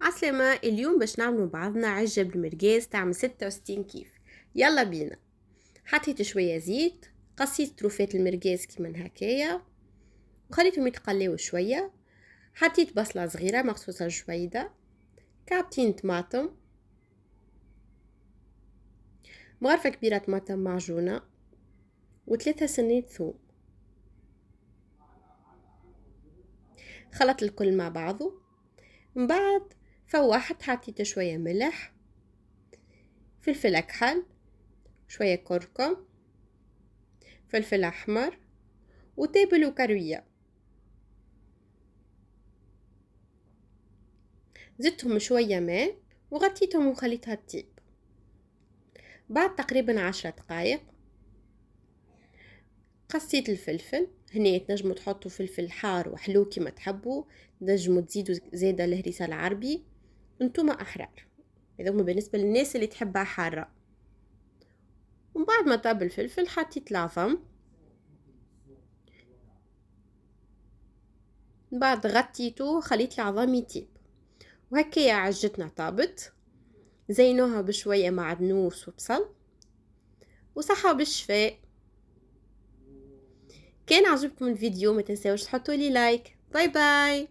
عسلامة. اليوم باش نعملوا بعضنا عجة بالمرقاز تعمل 66 كيف. يلا بينا. حطيت شوية زيت، قصيت طروفات المرقاز كيما هكايا وخليتهم يتقليو شوية. حطيت بصلة صغيرة مقصوصة جويدة، كعبتين طماطم، مغرفة كبيرة طماطم معجونة، و3 سنين ثوم. خلط الكل مع بعضه. من بعد فوحت، حطيت شوية ملح، فلفل أكحل، شوية كركم، فلفل أحمر، وتابل وكروية. زدتهم شوية ماء وغطيتهم وخليتها تطيب. بعد تقريبا 10 دقائق قصيت الفلفل. هنا تنجموا تحطوا فلفل حار وحلو كما تحبوا، تنجموا تزيدوا زيادة الهريسة العربي، انتم احرار. هذا هما بالنسبة للناس اللي تحبها حارة. ومن بعد ما طاب الفلفل حطيت العظم، من بعد غطيته وخليت العظم يطيب. وهكايا عجتنا طابت. زينوها بشوية معدنوس وبصل، وصحة بالشفاء. كان عجبكم الفيديو ما تنسوش تحطوا لي لايك. باي باي.